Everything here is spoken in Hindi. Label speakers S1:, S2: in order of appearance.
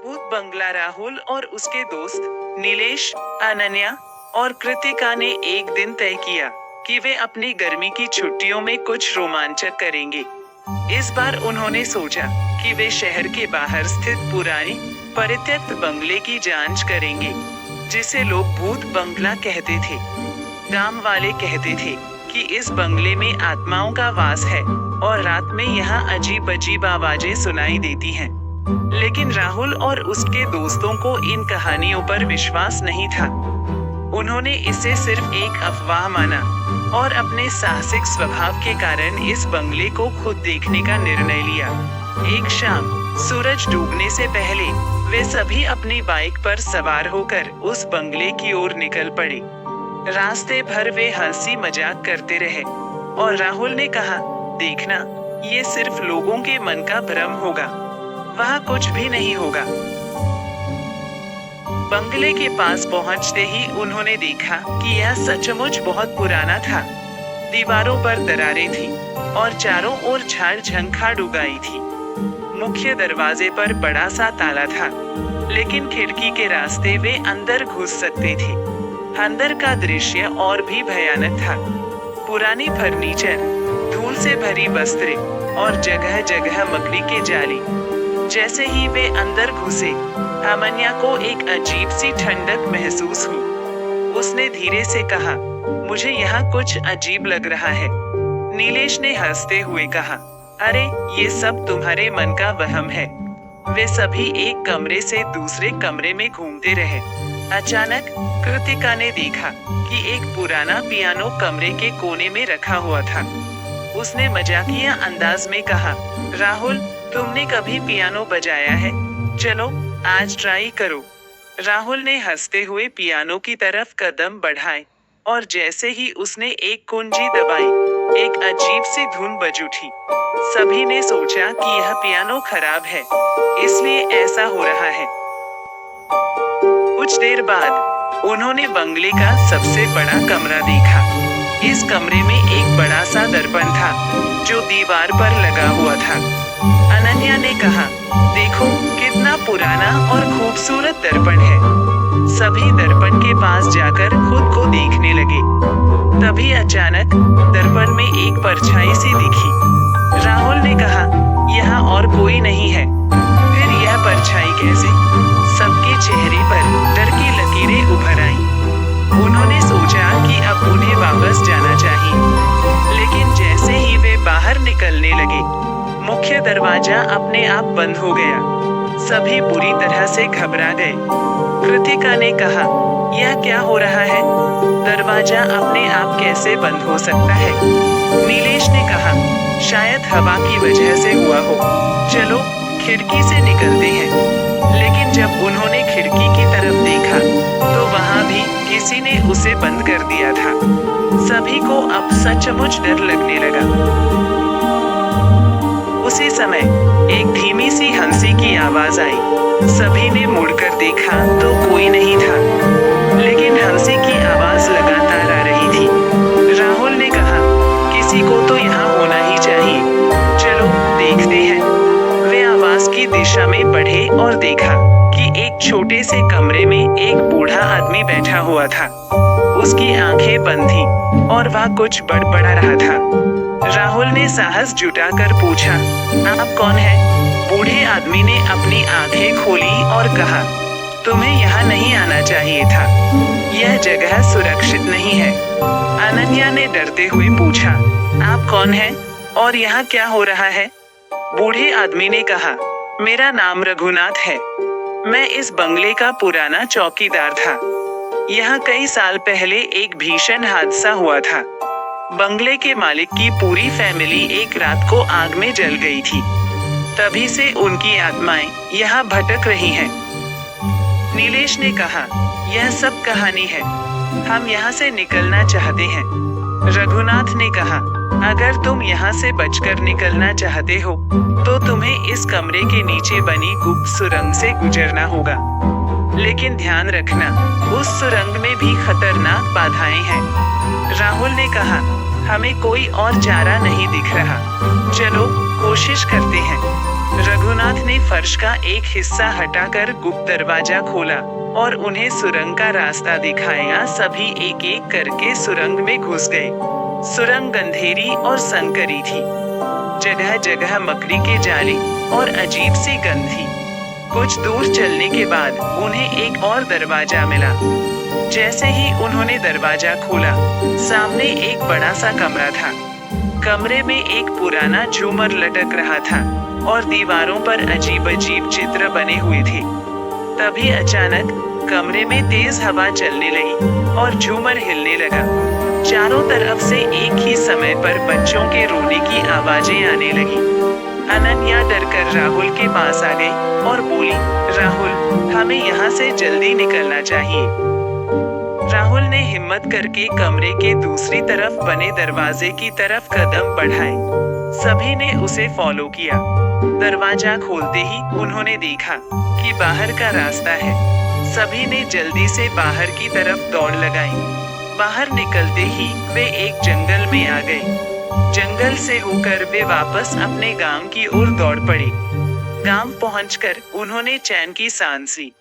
S1: भूत बंगला। राहुल और उसके दोस्त नीलेश, अनन्या और कृतिका ने एक दिन तय किया कि वे अपनी गर्मी की छुट्टियों में कुछ रोमांचक करेंगे। इस बार उन्होंने सोचा कि वे शहर के बाहर स्थित पुराने परित्यक्त बंगले की जांच करेंगे, जिसे लोग भूत बंगला कहते थे। गांव वाले कहते थे कि इस बंगले में आत्माओं का वास है और रात में यहाँ अजीब अजीब आवाजें सुनाई देती हैं। लेकिन राहुल और उसके दोस्तों को इन कहानियों पर विश्वास नहीं था। उन्होंने इसे सिर्फ एक अफवाह माना और अपने साहसिक स्वभाव के कारण इस बंगले को खुद देखने का निर्णय लिया। एक शाम सूरज डूबने से पहले वे सभी अपनी बाइक पर सवार होकर उस बंगले की ओर निकल पड़े। रास्ते भर वे हंसी मजाक करते रहे और राहुल ने कहा, देखना, ये सिर्फ लोगों के मन का भ्रम होगा, वहाँ कुछ भी नहीं होगा। बंगले के पास पहुंचते ही उन्होंने देखा कि यह सचमुच बहुत पुराना था। दीवारों पर दरारें थीं और चारों ओर झाड़ झंखाड़ उगाई थी। मुख्य दरवाजे पर बड़ा सा ताला था, लेकिन खिड़की के रास्ते वे अंदर घुस सकते थे। अंदर का दृश्य और भी भयानक था। पुरानी फर्नीचर, धूल से भरी वस्त्रें और जगह जगह मकड़ी के जाली। जैसे ही वे अंदर घुसे, अनन्या को एक अजीब सी ठंडक महसूस हुई। उसने धीरे से कहा, मुझे यहाँ कुछ अजीब लग रहा है। नीलेश ने हंसते हुए कहा, अरे ये सब तुम्हारे मन का वहम है। वे सभी एक कमरे से दूसरे कमरे में घूमते रहे। अचानक कृतिका ने देखा कि एक पुराना पियानो कमरे के कोने में रखा हुआ था। उसने मजाकिया अंदाज में कहा, राहुल, तुमने कभी पियानो बजाया है? चलो आज ट्राई करो। राहुल ने हंसते हुए पियानो की तरफ कदम बढ़ाए और जैसे ही उसने एक कुंजी दबाई, एक अजीब सी धुन बज उठी। सभी ने सोचा कि यह पियानो खराब है, इसलिए ऐसा हो रहा है। कुछ देर बाद उन्होंने बंगले का सबसे बड़ा कमरा देखा। इस कमरे में एक बड़ा सा दर्पण था जो दीवार पर लगा हुआ था। अनन्या ने कहा, देखो कितना पुराना और खूबसूरत दर्पण है। सभी दर्पण के पास जाकर खुद को देखने लगे। तभी अचानक दर्पण में एक परछाई सी दिखी। राहुल ने कहा, यहाँ और कोई नहीं है। फिर यह परछाई कैसे? सबके चेहरे पर डर की लकीरें उभर आईं। उन्होंने सोचा कि अब उन्हें वापस जाना चाहिए, लेकिन जैसे ही वे बाहर निकलने लगे, मुख्य दरवाजा अपने आप बंद हो गया। सभी बुरी तरह से घबरा गए। कृतिका ने कहा, यह क्या हो रहा है? दरवाजा अपने आप कैसे बंद हो सकता है? नीलेश ने कहा, शायद हवा की वजह से हुआ हो। चलो खिड़की से निकलते हैं। लेकिन जब उन्होंने खिड़की की तरफ देखा तो वहां भी किसी ने उसे बंद कर दिया था। सभी को अब सचमुच डर लगने लगा। उसी समय एक धीमी सी हंसी की आवाज आई। सभी ने मुड़कर देखा तो कोई नहीं था, लेकिन हंसी की आवाज लगातार आ रही थी। राहुल ने कहा, किसी को तो यहाँ होना ही चाहिए, चलो देखते हैं। वे आवाज की दिशा में बढ़े और देखा कि एक छोटे से कमरे में एक बूढ़ा आदमी बैठा हुआ था। उसकी आंखें बंद थीं और वह कुछ बड़बड़ा रहा था। राहुल ने साहस जुटाकर पूछा, आप कौन हैं? बूढ़े आदमी ने अपनी आंखें खोली और कहा, तुम्हें यहाँ नहीं आना चाहिए था। यह जगह सुरक्षित नहीं है। अनन्या ने डरते हुए पूछा, आप कौन हैं और यहाँ क्या हो रहा है? बूढ़े आदमी ने कहा, मेरा नाम रघुनाथ है। मैं इस बंगले का पुराना चौकीदार था। यहाँ कई साल पहले एक भीषण हादसा हुआ था। बंगले के मालिक की पूरी फैमिली एक रात को आग में जल गई थी। तभी से उनकी आत्माएं यहाँ भटक रही हैं। नीलेश ने कहा, यह सब कहानी है, हम यहाँ से निकलना चाहते हैं। रघुनाथ ने कहा, अगर तुम यहाँ से बचकर निकलना चाहते हो तो तुम्हें इस कमरे के नीचे बनी गुप्त सुरंग से गुजरना होगा। लेकिन ध्यान रखना, उस सुरंग में भी खतरनाक बाधाएं हैं। राहुल ने कहा, हमें कोई और चारा नहीं दिख रहा, चलो कोशिश करते हैं। रघुनाथ ने फर्श का एक हिस्सा हटाकर गुप्त दरवाजा खोला और उन्हें सुरंग का रास्ता दिखाया। सभी एक एक करके सुरंग में घुस गए। सुरंग अंधेरी और संकरी थी। जगह जगह मकड़ी के जाले और अजीब सी गंध थी। कुछ दूर चलने के बाद उन्हें एक और दरवाजा मिला। जैसे ही उन्होंने दरवाजा खोला, सामने एक बड़ा सा कमरा था। कमरे में एक पुराना झूमर लटक रहा था और दीवारों पर अजीब अजीब चित्र बने हुए थे। तभी अचानक कमरे में तेज हवा चलने लगी और झूमर हिलने लगा। चारों तरफ से एक ही समय पर बच्चों के रोने की आवाजें आने लगी। अनन्या डरकर राहुल के पास आ गई और बोली, राहुल, हमें यहाँ से जल्दी निकलना चाहिए। राहुल ने हिम्मत करके कमरे के दूसरी तरफ बने दरवाजे की तरफ कदम बढ़ाए। सभी ने उसे फॉलो किया। दरवाजा खोलते ही उन्होंने देखा कि बाहर का रास्ता है। सभी ने जल्दी से बाहर की तरफ दौड़ लगाई। बाहर निकलते ही वे एक जंगल में आ गए। जंगल से होकर वे वापस अपने गांव की ओर दौड़ पड़े। गांव पहुंचकर उन्होंने चैन की सांस ली।